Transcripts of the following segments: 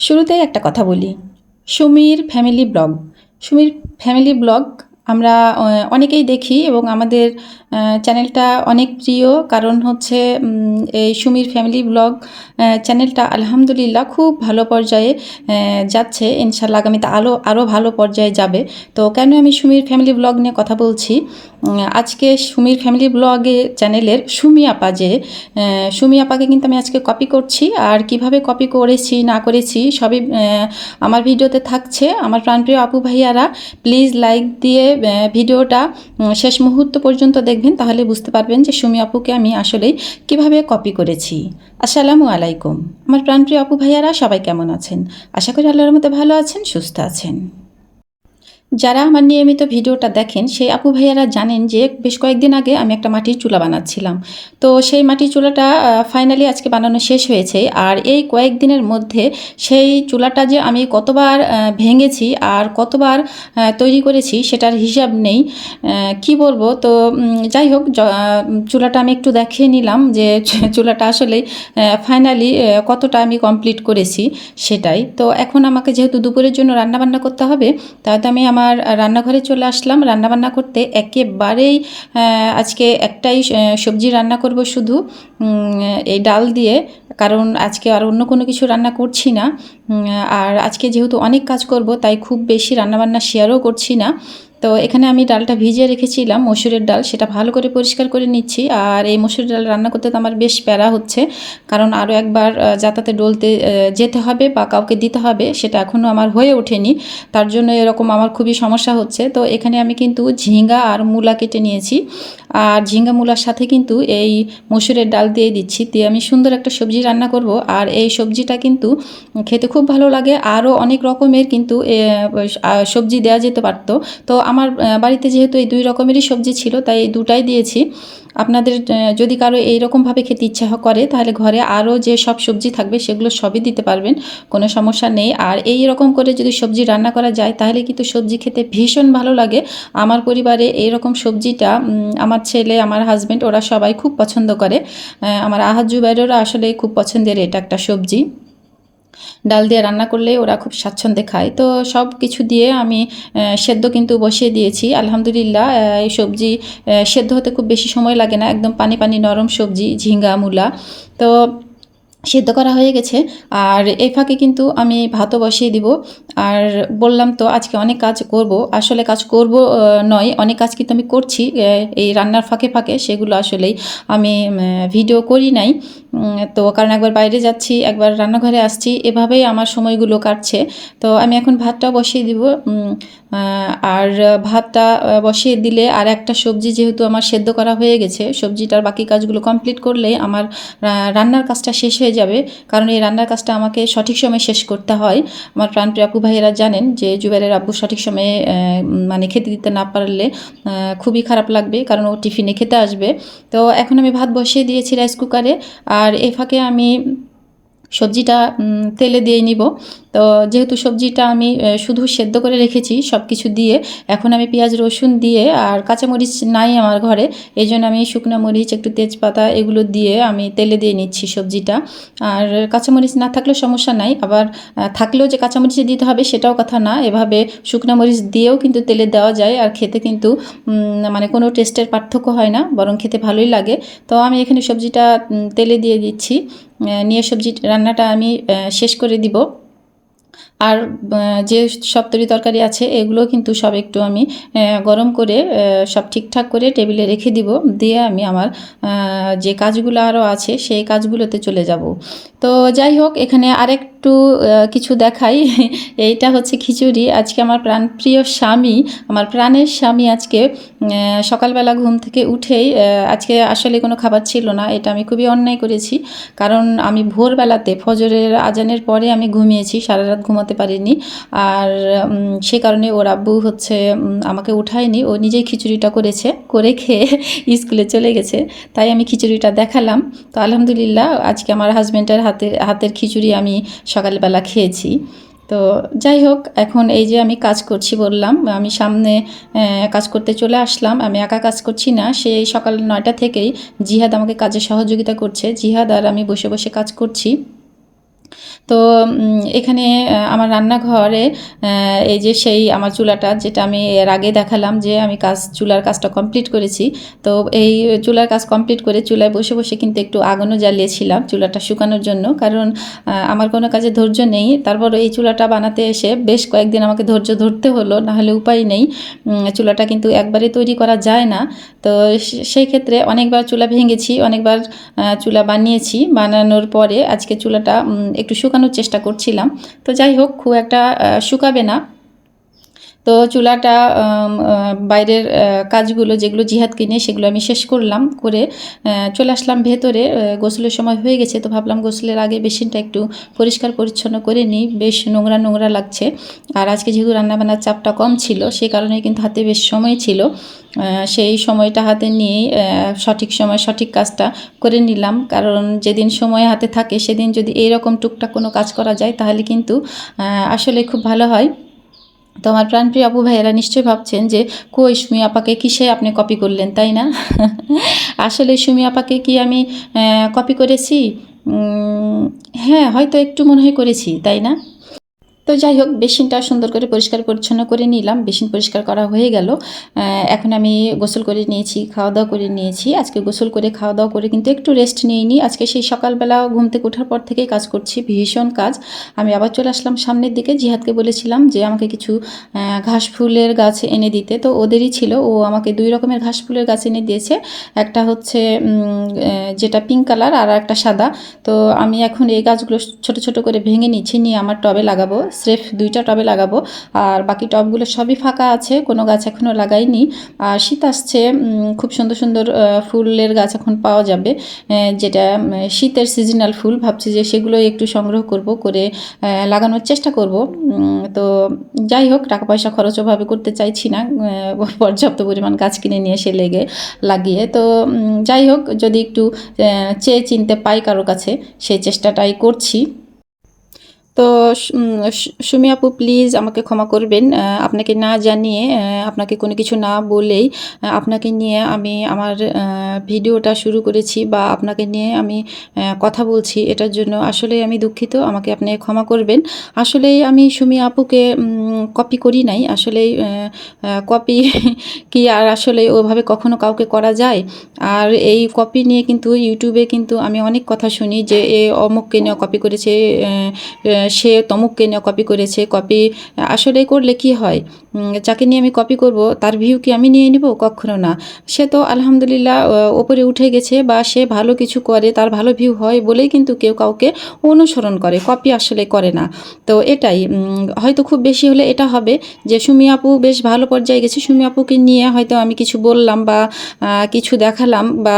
শুরুতেই একটা কথা বলি, সুমির ফ্যামিলি ব্লগ। সুমির ফ্যামিলি ব্লগ আমরা অনেকেই দেখি এবং আমাদের চ্যানেলটা অনেক প্রিয়। কারণ হচ্ছে এই সুমির ফ্যামিলি ব্লগ চ্যানেলটা আলহামদুলিল্লাহ খুব ভালো পর্যায়ে যাচ্ছে। ইনশাল্লাহ আগামীতে আরও ভালো পর্যায়ে যাবে। তো কেন আমি সুমির ফ্যামিলি ব্লগ নিয়ে কথা বলছি, আজকে সুমির ফ্যামিলি ব্লগে চ্যানেলের সুমি আপা সুমি আপাকে কিন্তু আমি আজকে কপি করছি। আর কিভাবে কপি করেছি না করেছি সবই আমার ভিডিওতে থাকছে। আমার প্রাণপ্রিয় আপু ভাইয়ারা প্লিজ লাইক দিয়ে ভিডিওটা শেষ মুহূর্ত পর্যন্ত দেখবেন, তাহলে বুঝতে পারবেন যে সুমি আপুকে আমি আসলেই কিভাবে কপি করেছি। আসসালামু আলাইকুম আমার প্রাণপ্রিয় আপু ভাইয়ারা, সবাই কেমন আছেন? আশা করি আল্লাহর মধ্যে ভালো আছেন, সুস্থ আছেন। যারা আমার নিয়মিত ভিডিওটা দেখেন সেই আপু ভাইয়ারা জানেন যে বেশ কয়েকদিন আগে আমি একটা মাটির চুলা বানাচ্ছিলাম। তো সেই মাটির চুলাটা ফাইনালি আজকে বানানো শেষ হয়েছে। আর এই কয়েকদিনের মধ্যে সেই চুলাটা যে আমি কতবার ভেঙেছি আর কতবার তৈরি করেছি সেটার হিসাব নেই। কি বলবো, তো যাই হোক, চুলাটা আমি একটু দেখিয়ে নিলাম যে চুলাটা আসলে ফাইনালি কতটা আমি কমপ্লিট করেছি সেটাই। তো এখন আমাকে যেহেতু দুপুরের জন্য রান্নাবান্না করতে হবে, তাহলে আমি আমার রান্নাঘরে চলে আসলাম রান্নাবান্না করতে। একেবারেই আজকে একটাই সবজি রান্না করব, শুধু এই ডাল দিয়ে। কারণ আজকে আর অন্য কোনো কিছু রান্না করছি না। আর আজকে যেহেতু অনেক কাজ করব, তাই খুব বেশি রান্নাবান্না শেয়ারও করছি না। তো এখানে আমি ডালটা ভিজিয়ে রেখেছিলাম, মসুরের ডাল, সেটা ভালো করে পরিষ্কার করে নিচ্ছি। আর এই মসুরের ডাল রান্না করতে তো আমার বেশ প্যারা হচ্ছে, কারণ আরও একবার যাতায়াতে ডলতে যেতে হবে বা কাউকে দিতে হবে, সেটা এখনও আমার হয়ে ওঠেনি। তার জন্য এরকম আমার খুবই সমস্যা হচ্ছে। তো এখানে আমি কিন্তু ঝিঙ্গা আর মূলা কেটে নিয়েছি, আর ঝিঙ্গা মূলার সাথে কিন্তু এই মসুরের ডাল দিয়ে দিচ্ছি, দিয়ে আমি সুন্দর একটা সবজি রান্না করব। আর এই সবজিটা কিন্তু খেতে খুব ভালো লাগে। আরও অনেক রকমের কিন্তু সবজি দেওয়া যেতে পারতো। তো আমার বাড়িতে যেহেতু এই দুই রকমেরই সবজি ছিল, তাই এই দুটাই দিয়েছি। আপনাদের যদি কারো এইরকমভাবে খেতে ইচ্ছা করে, তাহলে ঘরে আরও যে সব সবজি থাকবে সেগুলো সবই দিতে পারবেন, কোনো সমস্যা নেই। আর এই রকম করে যদি সবজি রান্না করা যায় তাহলে কিন্তু সবজি খেতে ভীষণ ভালো লাগে। আমার পরিবারে এই রকম সবজিটা আমার ছেলে, আমার হাজব্যান্ড, ওরা সবাই খুব পছন্দ করে। আমার আহাজ্জু বাইরেরা আসলে খুব পছন্দের এটা একটা সবজি। ডাল দিয়ে রান্না করলে ওরা খুব স্বাচ্ছন্দ্যে খায়। তো সব কিছু দিয়ে আমি সেদ্ধ কিন্তু বসিয়ে দিয়েছি আলহামদুলিল্লাহ। এই সবজি সেদ্ধ হতে খুব বেশি সময় লাগে না, একদম পানি পানি নরম সবজি, ঝিঙ্গা মূলা। তো সেদ্ধ করা হয়ে গেছে। আর এই ফাঁকে কিন্তু আমি ভাতও বসিয়ে দিব। আর বললাম তো আজকে অনেক কাজ করব, আসলে কাজ করব নয়, অনেক কাজ কিন্তু আমি করছি এই রান্নার ফাঁকে ফাঁকে। সেগুলো আসলেই আমি ভিডিও করি নাই। তো কারণ একবার বাইরে যাচ্ছি, একবার রান্নাঘরে আসছি, এভাবেই আমার সময়গুলো কাটছে। তো আমি এখন ভাতটা বসিয়ে দিব। আর ভাতটা বসিয়ে দিলে আর একটা সবজি যেহেতু আমার সেদ্ধ করা হয়ে গেছে, সবজিটার বাকি কাজগুলো কমপ্লিট করলে আমার রান্নার কাজটা শেষ হয়ে যাবে। কারণ এই রান্নার কাজটা আমাকে সঠিক সময়ে শেষ করতে হয়। আমার প্রাণপ্রিয় আপু ভাইয়েরা জানেন যে জুবাইরের আব্বু সঠিক সময়ে মানে খেতে দিতে না পারলে খুবই খারাপ লাগবে, কারণ ও টিফিনে খেতে আসবে। তো এখন আমি ভাত বসিয়ে দিয়েছি রাইস কুকারে। আর এ ফাঁকে আমি সবজিটা তেলে দিয়ে নিব। তো যেহেতু সবজিটা আমি শুধু সেদ্ধ করে রেখেছি সব কিছু দিয়ে, এখন আমি পেঁয়াজ রসুন দিয়ে, আর কাঁচামরিচ নাই আমার ঘরে, এই জন্য আমি শুকনো মরিচ, একটু তেজপাতা, এগুলো দিয়ে আমি তেলে দিয়ে নিচ্ছি সবজিটা। আর কাঁচামরিচ না থাকলেও সমস্যা নাই, আবার থাকলেও যে কাঁচামরিচ দিতে হবে সেটাও কথা না, এভাবে শুকনো মরিচ দিয়েও কিন্তু তেলে দেওয়া যায়, আর খেতে কিন্তু মানে কোনো টেস্টের পার্থক্য হয় না, বরং খেতে ভালোই লাগে। তো আমি এখানে সবজিটা তেলে দিয়ে দিচ্ছি, নিয়ে সবজি রান্নাটা আমি শেষ করে দিব। আর যে সব তরকারি আছে এগুলো কিন্তু সব একটু আমি গরম করে সব ঠিকঠাক করে টেবিলে রেখে দিব, দিয়ে আমি আমার যে কাজগুলো আরও আছে সেই কাজগুলোতে চলে যাব। তো যাই হোক, এখানে আরেকটু কিছু দেখাই। এইটা হচ্ছে খিচুড়ি। আজকে আমার প্রাণপ্রিয় স্বামী, আমার প্রাণের স্বামী আজকে সকালবেলা ঘুম থেকে উঠেই, আজকে আসলে কোনো খাবার ছিল না, এটা আমি খুবই অন্যায় করেছি। কারণ আমি ভোরবেলাতে ফজরের আজানের পরে আমি ঘুমিয়েছি, সারা রাত ঘুমাতে পারিনি। আর সে কারণে ওর আব্বু হচ্ছে আমাকে উঠায়নি, ও নিজেই খিচুড়িটা করেছে, করে খেয়ে স্কুলে চলে গেছে। তাই আমি খিচুড়িটা দেখালাম। তো আলহামদুলিল্লাহ আজকে আমার হাজব্যান্ডের হাতের খিচুড়ি আমি সকালবেলা খেয়েছি। তো যাই হোক, এখন এই যে আমি কাজ করছি বললাম, আমি সামনে কাজ করতে চলে আসলাম। আমি একা কাজ করছি না, সেই সকাল 9টা থেকেই জিহাদ আমাকে কাজে সহযোগিতা করছে। জিহাদ আর আমি বসে বসে কাজ করছি। তো এখানে আমার রান্নাঘরে এই যে সেই আমার চুলাটা, যেটা আমি এর আগে দেখালাম যে আমি চুলার কাজটা কমপ্লিট করেছি। তো এই চুলার কাজ কমপ্লিট করে চুলায় বসে বসে কিন্তু একটু আগুনও জ্বালিয়েছিলাম চুলাটা শুকানোর জন্য, কারণ আমার কোনো কাজে ধৈর্য নেই। তারপর এই চুলাটা বানাতে এসে বেশ কয়েকদিন আমাকে ধৈর্য ধরতে হলো, নাহলে উপায় নেই। চুলাটা কিন্তু একবারে তৈরি করা যায় না। তো সেই ক্ষেত্রে অনেকবার চুলা ভেঙেছি, অনেকবার চুলা বানানোর পরে আজকে চুলাটা একটু শুকানোর চেষ্টা করছিলাম। তো যাই হোক, খুব একটা শুকাবে না। তো চুলাটা বাইরের কাজগুলো যেগুলো জিহাদকে নিয়ে সেগুলো আমি শেষ করলাম, করে চলে আসলাম ভেতরে। গোসলের সময় হয়ে গেছে, তো ভাবলাম গোসলের আগে বেসিনটা একটু পরিষ্কার পরিচ্ছন্ন করে নিই, বেশ নোংরা নোংরা লাগছে। আর আজকে যেহেতু রান্নাবান্নার চাপটা কম ছিল, সেই কারণে কিন্তু হাতে বেশ সময় ছিল। সেই সময়টা হাতে নিয়েই সঠিক সময় সঠিক কাজটা করে নিলাম, কারণ যেদিন সময় হাতে থাকে সেদিন যদি এইরকম টুকটাক কোনো কাজ করা যায় তাহলে কিন্তু আসলে খুব ভালো হয়। তো আমার প্রাণপ্রিয় আপু ভাইয়েরা নিশ্চয়ই ভাবছেন যে কই সুমি আপাকে কিসে আপনি কপি করলেন, তাই না? আসলে সুমি আপাকে কি আমি কপি করেছি? হ্যাঁ, হয়তো একটু মনে হয় করেছি, তাই না? তো যাই হোক, বেসিনটা সুন্দর করে পরিষ্কার পরিচ্ছন্ন করে নিলাম। বেসিন পরিষ্কার করা হয়ে গেল। এখন আমি গোসল করে নিয়েছি, খাওয়া দাওয়া করে নিয়েছি। আজকে গোসল করে খাওয়া দাওয়া করে কিন্তু একটু রেস্ট নিইনি। আজকে সেই সকালবেলা ঘুম থেকে ওঠার পর থেকেই কাজ করছি, ভীষণ কাজ। আমি আবার চলে আসলাম সামনের দিকে। জিহাদকে বলেছিলাম যে আমাকে কিছু ঘাস ফুলের গাছ এনে দিতে, তো ওদেরই ছিল। ও আমাকে 2 রকমের ঘাস ফুলের গাছ এনে দিয়েছে। একটা হচ্ছে যেটা পিঙ্ক কালার, আর একটা সাদা। তো আমি এখন এই গাছগুলো ছোট ছোট করে ভেঙে নিচ্ছি, নিয়ে আমার টবে লাগাবো। স্রেফ 2টা টবে লাগাবো, আর বাকি টবগুলো সবই ফাঁকা আছে, কোনো গাছ এখনও লাগাইনি। আর শীত আসছে, খুব সুন্দর সুন্দর ফুলের গাছ এখন পাওয়া যাবে, যেটা শীতের সিজনাল ফুল। ভাবছি যে সেগুলো একটু সংগ্রহ করব, করে লাগানোর চেষ্টা করব। তো যাই হোক, টাকা পয়সা খরচ ওভাবে করতে চাইছি না, পর্যাপ্ত পরিমাণ গাছ কিনে নিয়ে এসে লাগিয়ে। তো যাই হোক, যদি একটু চেয়ে চিনতে পাই কারো কাছে, সেই চেষ্টাটাই করছি। তো সুমি আপু প্লিজ আমাকে ক্ষমা করবেন, আপনাকে না জানিয়ে, আপনাকে কোনো কিছু না বলেই আপনাকে নিয়ে আমি আমার ভিডিওটা শুরু করেছি, বা আপনাকে নিয়ে আমি কথা বলছি। এটার জন্য আসলে আমি দুঃখিত, আমাকে আপনি ক্ষমা করবেন। আসলেই আমি সুমি আপুকে কপি করি নাই। আসলেই কপি কি আর আসলে ওভাবে কখনো কাউকে করা যায়? আর এই কপি নিয়ে কিন্তু ইউটিউবে কিন্তু আমি অনেক কথা শুনি যে এ অমুককে নিয়ে কপি করেছে, সে তমুককে নিয়ে কপি করেছে। কপি আসলে করলে কি হয়? যাকে নিয়ে আমি কপি করব তার ভিউ কি আমি নিয়ে নিব? কখনো না। সে তো আলহামদুলিল্লাহ ওপরে উঠে গেছে, বা সে ভালো কিছু করে, তার ভালো ভিউ হয় বলেই কিন্তু কেউ কাউকে অনুসরণ করে, কপি আসলে করে না। তো এটাই হয়তো খুব বেশি হলে এটা হবে যে সুমি আপু বেশ ভালো পর্যায়ে গেছে, সুমি আপুকে নিয়ে হয়তো আমি কিছু বললাম বা কিছু দেখালাম, বা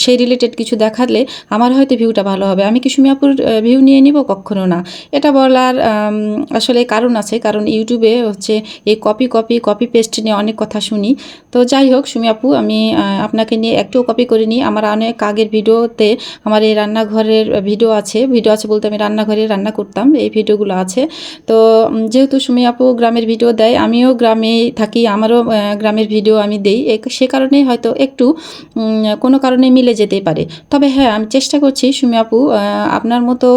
সেই রিলেটেড কিছু দেখালে আমার হয়তো ভিউটা ভালো হবে। আমি কি সুমি আপুর ভিউ নিয়ে নিব? কখনো না। এটা বলার আসলে কারণ আছে, কারণ ইউটিউবে হচ্ছে এই কপি পেস্ট নিয়ে অনেক কথা শুনি। তো যাই হোক সুমি আপু, আমি আপনাকে নিয়ে একটুও কপি করিনি। আমার অনেক আগের ভিডিওতে আমার এই রান্নাঘরের ভিডিও আছে বলতে আমি রান্নাঘরে রান্না করতাম, এই ভিডিওগুলো আছে। তো যেহেতু সুমি আপু গ্রামের ভিডিও দেয়, আমিও গ্রামেই থাকি, আমারও গ্রামের ভিডিও আমি দেই, সে কারণেই হয়তো একটু কোনো কারণে মিলে যেতে পারে। তবে হ্যাঁ, আমি চেষ্টা করছি সুমি আপু, আপনার মতো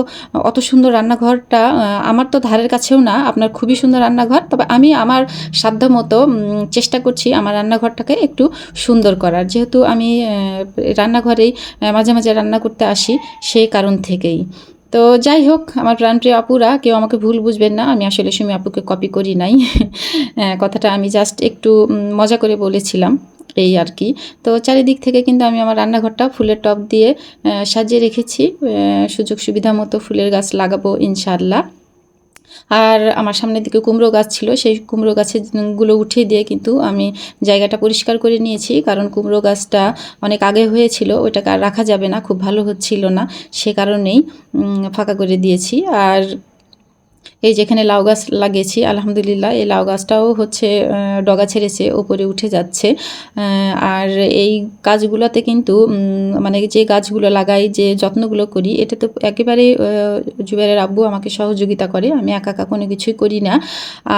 অত সুন্দর রান্নাঘরটা আমার তো ধারের কাছেও না। আপনার খুবই সুন্দর রান্নাঘর, তবে আমি আমার সাধ্যমতো চেষ্টা করছি আমার রান্নাঘরটাকে একটু সুন্দর করার, যেহেতু আমি রান্নাঘরেই মাঝে মাঝে রান্না করতে আসি, সেই কারণ থেকেই। তো যাই হোক, আমার প্রাণপ্রিয় আপুরা, কেউ আমাকে ভুল বুঝবেন না, আমি আসলে সুমি আপুকে কপি করি নাই। কথাটা আমি জাস্ট একটু মজা করে বলেছিলাম, এই আর কি। তো চারিদিক থেকে কিন্তু আমি আমার রান্নাঘরটা ফুলের টব দিয়ে সাজিয়ে রেখেছি। সুযোগ সুবিধা মতো ফুলের গাছ লাগাবো ইনশাআল্লাহ। আর আমার সামনের দিকে কুমড়ো গাছ ছিল, সেই কুমড়ো গাছগুলো উঠিয়ে দিয়ে কিন্তু আমি জায়গাটা পরিষ্কার করে নিয়েছি, কারণ কুমড়ো গাছটা অনেক আগে হয়েছিল, ওইটাকে আর রাখা যাবে না, খুব ভালো হচ্ছিল না, সে কারণেই ফাঁকা করে দিয়েছি। আর এই যেখানে লাউ গাছ লাগিয়েছি আলহামদুলিল্লাহ, এই লাউ গাছটাও হচ্ছে ডগা ছেড়েছে, ওপরে উঠে যাচ্ছে। আর এই কাজগুলোতে কিন্তু মানে যে গাছগুলো লাগাই, যে যত্নগুলো করি, এটা তো একেবারে জুবাইরের আব্বু আমাকে সহযোগিতা করে, আমি একা একা কোনো কিছুই করি না।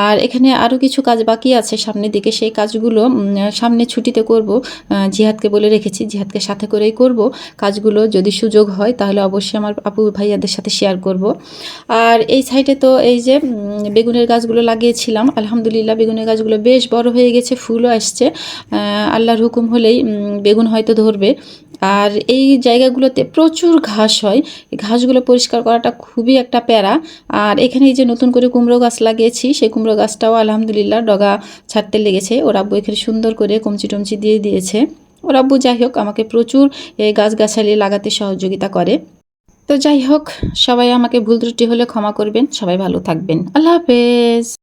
আর এখানে আরও কিছু কাজ বাকি আছে সামনের দিকে, সেই কাজগুলো সামনে ছুটিতে করব। জিহাদকে বলে রেখেছি, জিহাদকে সাথে করেই করব কাজগুলো, যদি সুযোগ হয় তাহলে অবশ্যই আমার আপু ভাইয়াদের সাথে শেয়ার করব। আর এই সাইডে তো এই যে বেগুনের গাছগুলো লাগিয়েছিলাম, আলহামদুলিল্লাহ বেগুনের গাছগুলো বেশ বড় হয়ে গেছে, ফুলও আসছে। আল্লাহর হুকুম হলেই বেগুন হয়তো ধরবে। আর এই জায়গাগুলোতে প্রচুর ঘাস হয়, এই ঘাসগুলো পরিষ্কার করাটা খুবই একটা প্যারা। আর এখানে এই যে নতুন করে কুমড়ো গাছ লাগিয়েছি, সেই কুমড়ো গাছটাও আলহামদুলিল্লাহ ডগা ছাড়তে লেগেছে। ওর আব্বু এখানে সুন্দর করে কমচি টমচি দিয়ে দিয়েছে। ওর আব্বু যাই হোক আমাকে প্রচুর এই গাছগাছালি লাগাতে সহযোগিতা করে। তো যাই হোক, সবাই আমাকে ভুল ত্রুটি হলে ক্ষমা করবেন, সবাই ভালো থাকবেন, আল্লাহ হাফেজ।